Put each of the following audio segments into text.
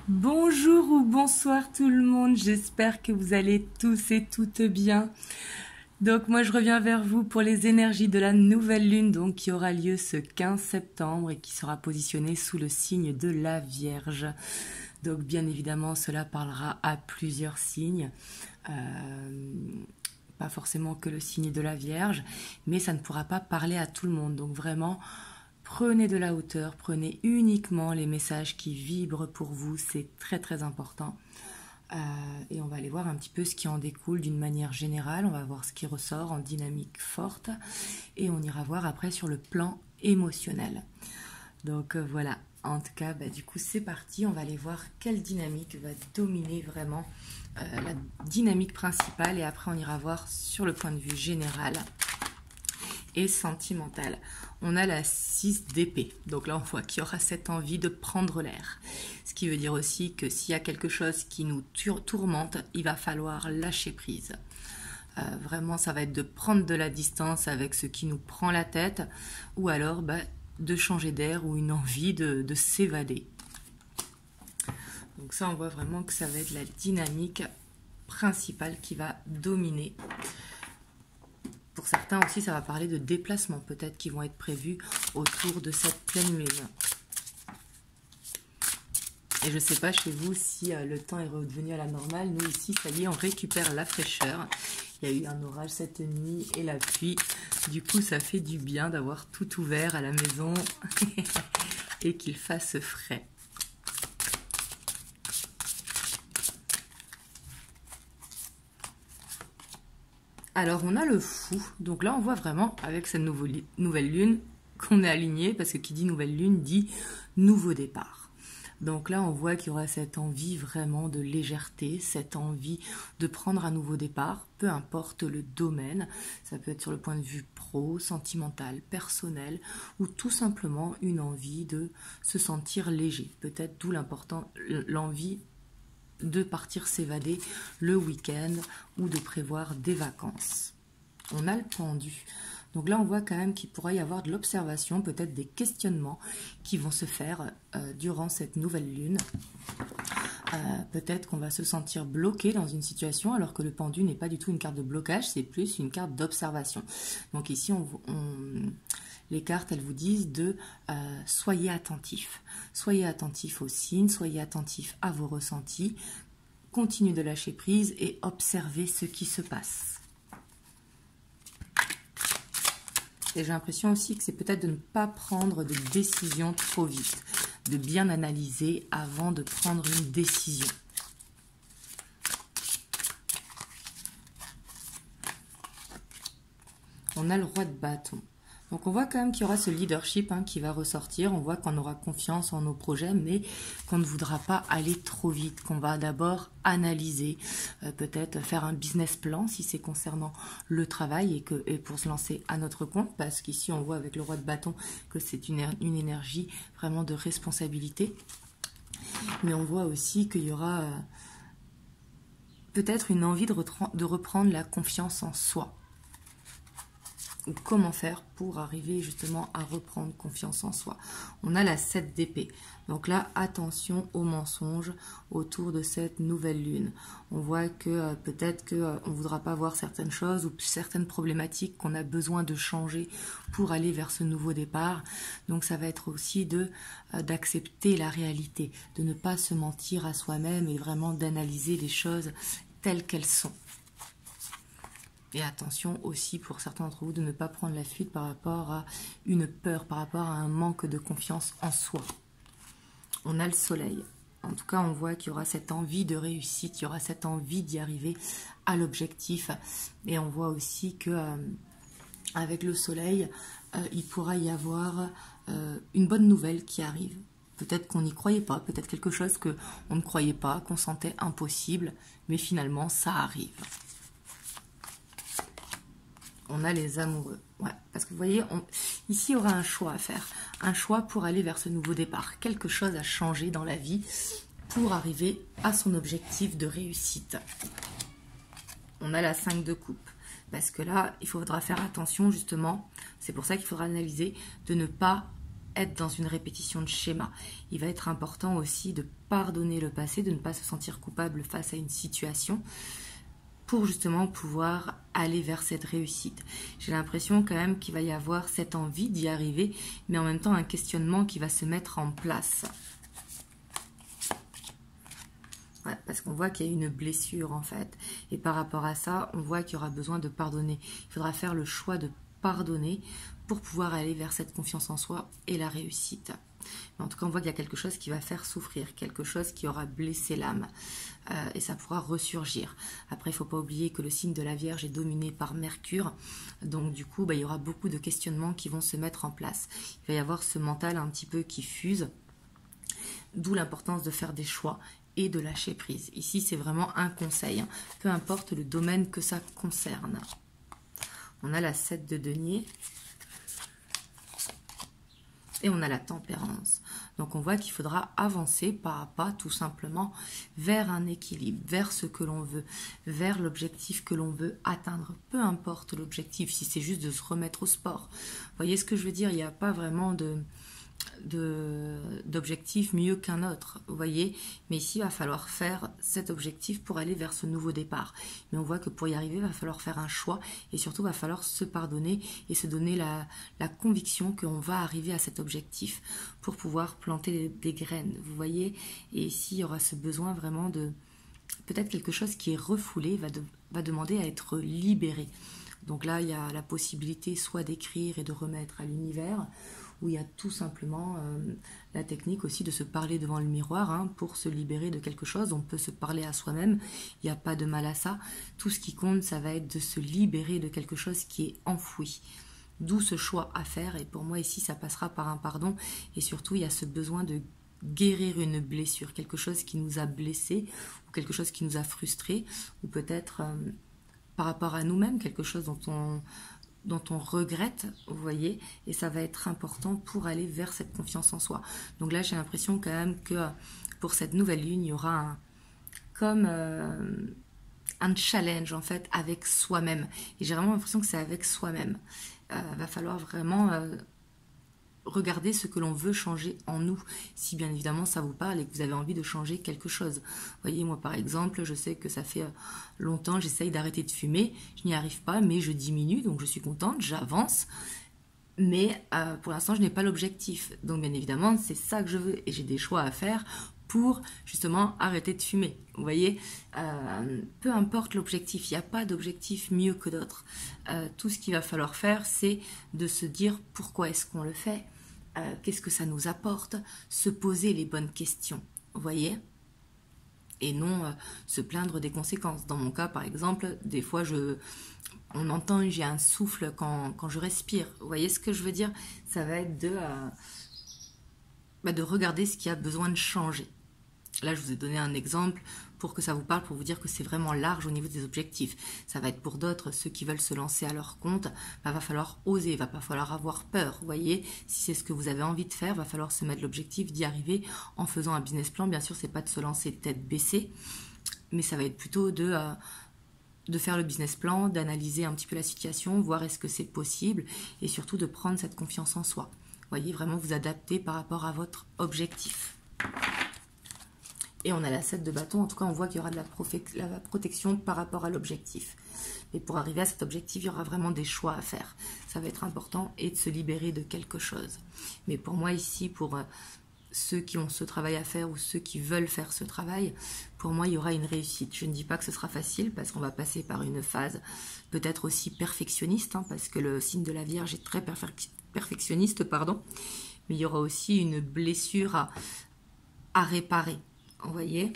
Bonjour ou bonsoir tout le monde, j'espère que vous allez tous et toutes bien. Donc moi je reviens vers vous pour les énergies de la nouvelle lune donc qui aura lieu ce 15 septembre et qui sera positionnée sous le signe de la Vierge. Donc bien évidemment cela parlera à plusieurs signes, pas forcément que le signe de la Vierge, mais ça ne pourra pas parler à tout le monde. Donc vraiment prenez de la hauteur, prenez uniquement les messages qui vibrent pour vous, c'est très très important. Et on va aller voir un petit peu ce qui en découle d'une manière générale, on va voir ce qui ressort en dynamique forte et on ira voir après sur le plan émotionnel. Donc voilà, en tout cas du coup c'est parti, on va aller voir quelle dynamique va dominer vraiment la dynamique principale et après on ira voir sur le point de vue général et sentimentale. On a la 6 d'épée. Donc là, on voit qu'il y aura cette envie de prendre l'air. Ce qui veut dire aussi que s'il y a quelque chose qui nous tourmente, il va falloir lâcher prise. Vraiment, ça va être de prendre de la distance avec ce qui nous prend la tête ou alors de changer d'air ou une envie de s'évader. Donc ça, on voit vraiment que ça va être la dynamique principale qui va dominer. Pour certains aussi, ça va parler de déplacements peut-être qui vont être prévus autour de cette pleine lune. Et je ne sais pas chez vous si le temps est redevenu à la normale. Nous ici, ça y est, on récupère la fraîcheur. Il y a eu un orage cette nuit et la pluie. Du coup, ça fait du bien d'avoir tout ouvert à la maison et qu'il fasse frais. Alors, on a le fou. Donc là, on voit vraiment, avec cette nouvelle lune, qu'on est aligné, parce que qui dit nouvelle lune dit nouveau départ. Donc là, on voit qu'il y aura cette envie vraiment de légèreté, cette envie de prendre un nouveau départ, peu importe le domaine. Ça peut être sur le point de vue pro, sentimental, personnel, ou tout simplement une envie de se sentir léger. Peut-être d'où l'envie de partir s'évader le week-end ou de prévoir des vacances. On a le pendu. Donc là, on voit quand même qu'il pourrait y avoir de l'observation, peut-être des questionnements qui vont se faire durant cette nouvelle lune. Peut-être qu'on va se sentir bloqué dans une situation alors que le pendu n'est pas du tout une carte de blocage, c'est plus une carte d'observation. Donc ici, les cartes, elles vous disent de soyez attentifs. Soyez attentifs aux signes, soyez attentifs à vos ressentis, continuez de lâcher prise et observez ce qui se passe. Et j'ai l'impression aussi que c'est peut-être de ne pas prendre de décision trop vite, de bien analyser avant de prendre une décision. On a le roi de bâton. Donc on voit quand même qu'il y aura ce leadership qui va ressortir. On voit qu'on aura confiance en nos projets, mais qu'on ne voudra pas aller trop vite, qu'on va d'abord analyser, peut-être faire un business plan si c'est concernant le travail et pour se lancer à notre compte, parce qu'ici on voit avec le roi de bâton que c'est une énergie vraiment de responsabilité. Mais on voit aussi qu'il y aura peut-être une envie de reprendre la confiance en soi. Ou comment faire pour arriver justement à reprendre confiance en soi. On a la 7 d'épée. Donc là, attention aux mensonges autour de cette nouvelle lune. On voit que peut-être qu'on ne voudra pas voir certaines choses ou certaines problématiques qu'on a besoin de changer pour aller vers ce nouveau départ. Donc ça va être aussi d'accepter la réalité, de ne pas se mentir à soi-même et vraiment d'analyser les choses telles qu'elles sont. Et attention aussi pour certains d'entre vous de ne pas prendre la fuite par rapport à une peur, par rapport à un manque de confiance en soi. On a le soleil. En tout cas, on voit qu'il y aura cette envie de réussite, il y aura cette envie d'y arriver à l'objectif. Et on voit aussi que avec le soleil, il pourra y avoir une bonne nouvelle qui arrive. Peut-être qu'on n'y croyait pas, peut-être quelque chose qu'on ne croyait pas, qu'on sentait impossible, mais finalement, ça arrive. On a les amoureux. Ouais, parce que vous voyez, ici, il y aura un choix à faire. Un choix pour aller vers ce nouveau départ. Quelque chose à changer dans la vie pour arriver à son objectif de réussite. On a la 5 de coupe. Parce que là, il faudra faire attention, justement. C'est pour ça qu'il faudra analyser de ne pas être dans une répétition de schéma. Il va être important aussi de pardonner le passé, de ne pas se sentir coupable face à une situation pour justement pouvoir aller vers cette réussite. J'ai l'impression quand même qu'il va y avoir cette envie d'y arriver, mais en même temps un questionnement qui va se mettre en place. Ouais, parce qu'on voit qu'il y a une blessure en fait. Et par rapport à ça, on voit qu'il y aura besoin de pardonner. Il faudra faire le choix de pardonner pour pouvoir aller vers cette confiance en soi et la réussite. Mais en tout cas, on voit qu'il y a quelque chose qui va faire souffrir, quelque chose qui aura blessé l'âme. Et ça pourra ressurgir. Après, il ne faut pas oublier que le signe de la Vierge est dominé par Mercure. Donc du coup, il y aura beaucoup de questionnements qui vont se mettre en place. Il va y avoir ce mental un petit peu qui fuse. D'où l'importance de faire des choix et de lâcher prise. Ici, c'est vraiment un conseil, hein. Peu importe le domaine que ça concerne. On a la 7 de denier. Et on a la tempérance. Donc on voit qu'il faudra avancer pas à pas tout simplement vers un équilibre, vers ce que l'on veut, vers l'objectif que l'on veut atteindre. Peu importe l'objectif, si c'est juste de se remettre au sport. Vous voyez ce que je veux dire? Il n'y a pas vraiment d'objectif mieux qu'un autre, vous voyez, mais ici il va falloir faire cet objectif pour aller vers ce nouveau départ. Mais on voit que pour y arriver, il va falloir faire un choix et surtout il va falloir se pardonner et se donner la conviction qu'on va arriver à cet objectif pour pouvoir planter des graines, vous voyez. Et ici il y aura ce besoin vraiment de peut-être quelque chose qui est refoulé, va demander à être libéré. Donc là il y a la possibilité soit d'écrire et de remettre à l'univers, où il y a tout simplement la technique aussi de se parler devant le miroir, hein, pour se libérer de quelque chose. On peut se parler à soi-même, il n'y a pas de mal à ça. Tout ce qui compte, ça va être de se libérer de quelque chose qui est enfoui. D'où ce choix à faire. Et pour moi, ici, ça passera par un pardon. Et surtout, il y a ce besoin de guérir une blessure, quelque chose qui nous a blessés, ou quelque chose qui nous a frustrés, ou peut-être par rapport à nous-mêmes, quelque chose dont on regrette, vous voyez, et ça va être important pour aller vers cette confiance en soi. Donc là, j'ai l'impression quand même que pour cette nouvelle lune, il y aura un challenge en fait avec soi-même. Et j'ai vraiment l'impression que c'est avec soi-même. Va falloir vraiment regardez ce que l'on veut changer en nous, si bien évidemment ça vous parle et que vous avez envie de changer quelque chose. Vous voyez, moi par exemple, je sais que ça fait longtemps, j'essaye d'arrêter de fumer, je n'y arrive pas, mais je diminue, donc je suis contente, j'avance, mais pour l'instant je n'ai pas l'objectif. Donc bien évidemment, c'est ça que je veux et j'ai des choix à faire pour justement arrêter de fumer. Vous voyez, peu importe l'objectif, il n'y a pas d'objectif mieux que d'autres. Tout ce qu'il va falloir faire, c'est de se dire pourquoi est-ce qu'on le fait, qu'est-ce que ça nous apporte, se poser les bonnes questions, vous voyez, et non se plaindre des conséquences. Dans mon cas, par exemple, des fois, on entend, j'ai un souffle quand je respire. Vous voyez ce que je veux dire? Ça va être de regarder ce qui a besoin de changer. Là, je vous ai donné un exemple pour que ça vous parle, pour vous dire que c'est vraiment large au niveau des objectifs. Ça va être pour d'autres, ceux qui veulent se lancer à leur compte, va falloir oser, va pas falloir avoir peur. Vous voyez, si c'est ce que vous avez envie de faire, va falloir se mettre l'objectif d'y arriver en faisant un business plan. Bien sûr, c'est pas de se lancer tête baissée, mais ça va être plutôt de faire le business plan, d'analyser un petit peu la situation, voir est-ce que c'est possible et surtout de prendre cette confiance en soi. Vous voyez, vraiment vous adapter par rapport à votre objectif. Et on a la 7 de bâton, en tout cas on voit qu'il y aura de la protection par rapport à l'objectif. Mais pour arriver à cet objectif, il y aura vraiment des choix à faire. Ça va être important et de se libérer de quelque chose. Mais pour moi ici, pour ceux qui ont ce travail à faire ou ceux qui veulent faire ce travail, pour moi il y aura une réussite. Je ne dis pas que ce sera facile parce qu'on va passer par une phase peut-être aussi perfectionniste, hein, parce que le signe de la Vierge est très perfectionniste, pardon. Mais il y aura aussi une blessure à réparer. Vous voyez,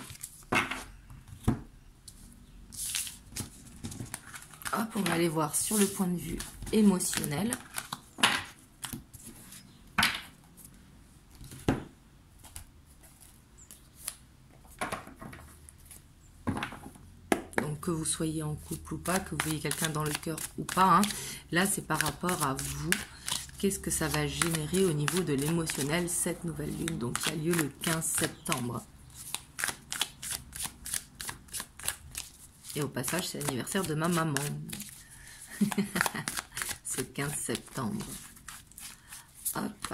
hop, on va aller voir sur le point de vue émotionnel. Donc que vous soyez en couple ou pas, que vous ayez quelqu'un dans le cœur ou pas, hein, là c'est par rapport à vous. Qu'est-ce que ça va générer au niveau de l'émotionnel, cette nouvelle lune, donc qui a lieu le 15 septembre. Et au passage, c'est l'anniversaire de ma maman. C'est le 15 septembre. Hop.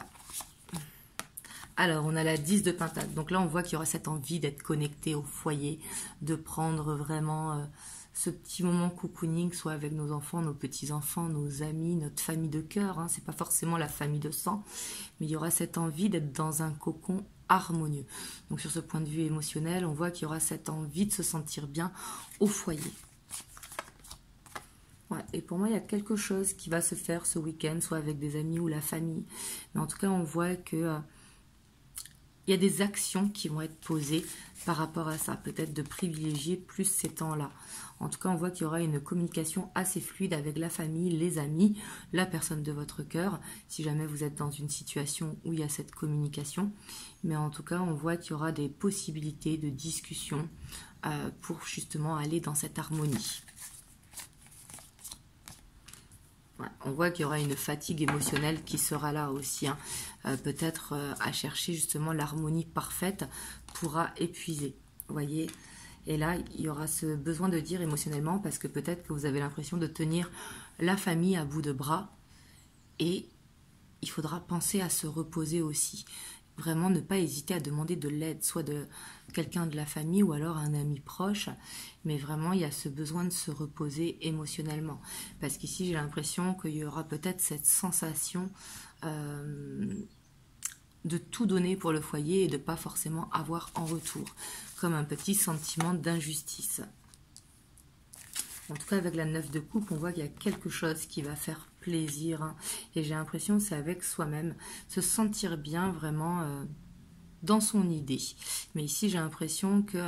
Alors, on a la 10 de Pentacle. Donc là, on voit qu'il y aura cette envie d'être connecté au foyer, de prendre vraiment ce petit moment cocooning, soit avec nos enfants, nos petits-enfants, nos amis, notre famille de cœur. Hein. C'est pas forcément la famille de sang, mais il y aura cette envie d'être dans un cocon harmonieux. Donc sur ce point de vue émotionnel, on voit qu'il y aura cette envie de se sentir bien au foyer. Ouais, et pour moi, il y a quelque chose qui va se faire ce week-end, soit avec des amis ou la famille. Mais en tout cas, on voit que il y a des actions qui vont être posées par rapport à ça. Peut-être de privilégier plus ces temps-là. En tout cas, on voit qu'il y aura une communication assez fluide avec la famille, les amis, la personne de votre cœur, si jamais vous êtes dans une situation où il y a cette communication. Mais en tout cas, on voit qu'il y aura des possibilités de discussion pour justement aller dans cette harmonie. Ouais, on voit qu'il y aura une fatigue émotionnelle qui sera là aussi. Hein. Peut-être à chercher justement l'harmonie parfaite pourra épuiser. Vous voyez? Et là, il y aura ce besoin de dire émotionnellement parce que peut-être que vous avez l'impression de tenir la famille à bout de bras. Et il faudra penser à se reposer aussi. Vraiment ne pas hésiter à demander de l'aide, soit de quelqu'un de la famille ou alors un ami proche. Mais vraiment, il y a ce besoin de se reposer émotionnellement. Parce qu'ici, j'ai l'impression qu'il y aura peut-être cette sensation de tout donner pour le foyer et de ne pas forcément avoir en retour. Comme un petit sentiment d'injustice. En tout cas, avec la 9 de coupe, on voit qu'il y a quelque chose qui va faire plaisir. Hein. Et j'ai l'impression que c'est avec soi-même. Se sentir bien vraiment dans son idée. Mais ici, j'ai l'impression qu'il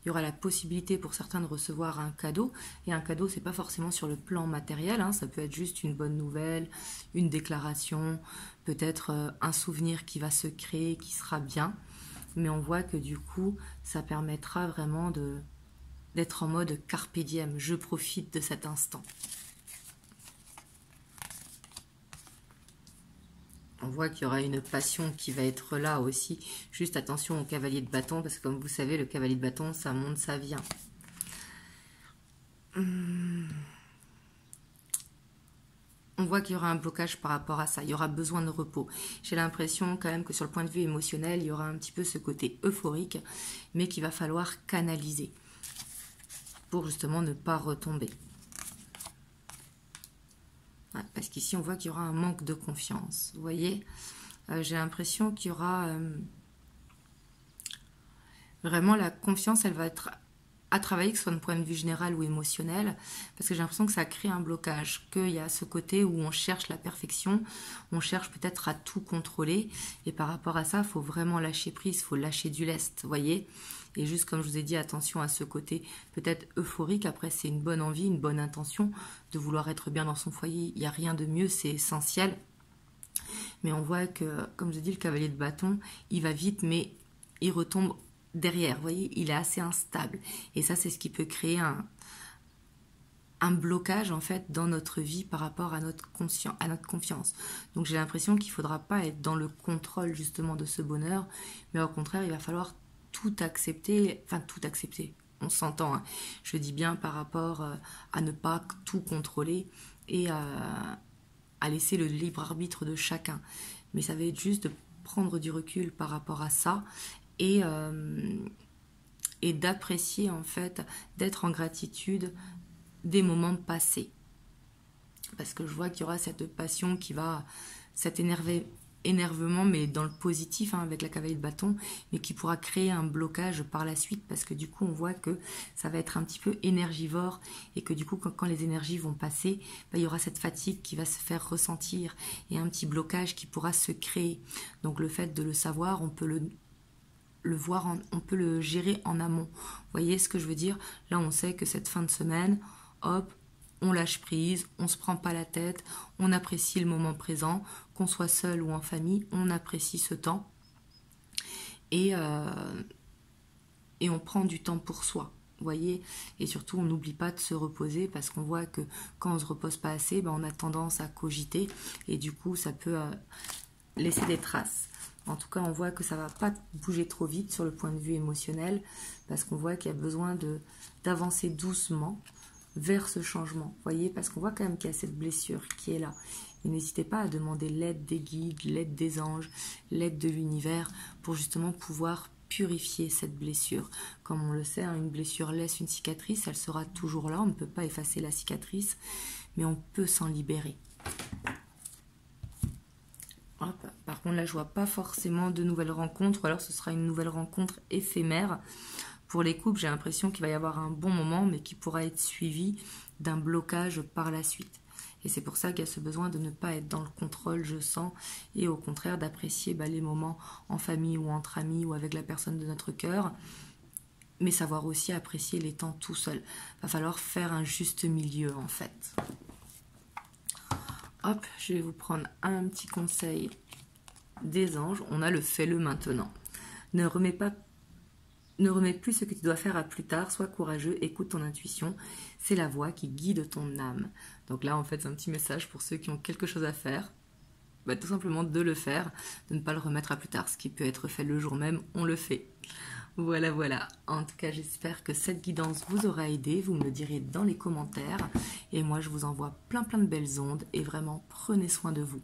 y aura la possibilité pour certains de recevoir un cadeau. Et un cadeau, c'est pas forcément sur le plan matériel. Hein. Ça peut être juste une bonne nouvelle, une déclaration, peut-être un souvenir qui va se créer, qui sera bien. Mais on voit que du coup, ça permettra vraiment d'être en mode carpe diem, je profite de cet instant. On voit qu'il y aura une passion qui va être là aussi. Juste attention au cavalier de bâton, parce que comme vous savez, le cavalier de bâton, ça monte, ça vient. On voit qu'il y aura un blocage par rapport à ça. Il y aura besoin de repos. J'ai l'impression quand même que sur le point de vue émotionnel, il y aura un petit peu ce côté euphorique, mais qu'il va falloir canaliser pour justement ne pas retomber. Ouais, parce qu'ici, on voit qu'il y aura un manque de confiance. Vous voyez, j'ai l'impression qu'il y aura vraiment la confiance, elle va être à travailler, que ce soit d'un point de vue général ou émotionnel, parce que j'ai l'impression que ça crée un blocage, qu'il y a ce côté où on cherche la perfection, on cherche peut-être à tout contrôler, et par rapport à ça, il faut vraiment lâcher prise, il faut lâcher du lest, vous voyez. Et juste comme je vous ai dit, attention à ce côté peut-être euphorique, après c'est une bonne envie, une bonne intention de vouloir être bien dans son foyer, il n'y a rien de mieux, c'est essentiel. Mais on voit que, comme je dis, le cavalier de bâton, il va vite, mais il retombe derrière, vous voyez, il est assez instable. Et ça, c'est ce qui peut créer un blocage, en fait, dans notre vie par rapport à notre confiance. Donc, j'ai l'impression qu'il ne faudra pas être dans le contrôle, justement, de ce bonheur, mais au contraire, il va falloir tout accepter, enfin, tout accepter. On s'entend, hein. Je dis bien par rapport à ne pas tout contrôler et à laisser le libre arbitre de chacun. Mais ça va être juste de prendre du recul par rapport à ça et d'apprécier en fait, d'être en gratitude des moments passés. Parce que je vois qu'il y aura cette passion qui va, cet énervement, mais dans le positif, hein, avec la cavalier de bâton, mais qui pourra créer un blocage par la suite, parce que du coup on voit que ça va être un petit peu énergivore, et que du coup quand les énergies vont passer, bah, il y aura cette fatigue qui va se faire ressentir, et un petit blocage qui pourra se créer. Donc le fait de le savoir, on peut le voir, on peut le gérer en amont. Vous voyez ce que je veux dire? Là, on sait que cette fin de semaine, hop, on lâche prise, on ne se prend pas la tête, on apprécie le moment présent, qu'on soit seul ou en famille, on apprécie ce temps. Et on prend du temps pour soi. Vous voyez? Et surtout, on n'oublie pas de se reposer parce qu'on voit que quand on ne se repose pas assez, ben, on a tendance à cogiter et du coup, ça peut laisser des traces. En tout cas, on voit que ça ne va pas bouger trop vite sur le point de vue émotionnel parce qu'on voit qu'il y a besoin d'avancer doucement vers ce changement. Vous voyez, parce qu'on voit quand même qu'il y a cette blessure qui est là. Et n'hésitez pas à demander l'aide des guides, l'aide des anges, l'aide de l'univers pour justement pouvoir purifier cette blessure. Comme on le sait, hein, une blessure laisse une cicatrice, elle sera toujours là, on ne peut pas effacer la cicatrice, mais on peut s'en libérer. Hop. Par contre là je vois pas forcément de nouvelles rencontres, ou alors ce sera une nouvelle rencontre éphémère. Pour les couples, j'ai l'impression qu'il va y avoir un bon moment, mais qui pourra être suivi d'un blocage par la suite. Et c'est pour ça qu'il y a ce besoin de ne pas être dans le contrôle, je sens, et au contraire d'apprécier les moments en famille ou entre amis ou avec la personne de notre cœur, mais savoir aussi apprécier les temps tout seul. Il va falloir faire un juste milieu en fait. Hop, je vais vous prendre un petit conseil des anges. On a le fais-le maintenant. Ne remets plus ce que tu dois faire à plus tard, sois courageux, écoute ton intuition, c'est la voix qui guide ton âme. Donc là en fait c'est un petit message pour ceux qui ont quelque chose à faire, tout simplement de le faire, de ne pas le remettre à plus tard, ce qui peut être fait le jour même, on le fait. Voilà, en tout cas j'espère que cette guidance vous aura aidé, vous me le direz dans les commentaires, et moi je vous envoie plein de belles ondes, et vraiment prenez soin de vous.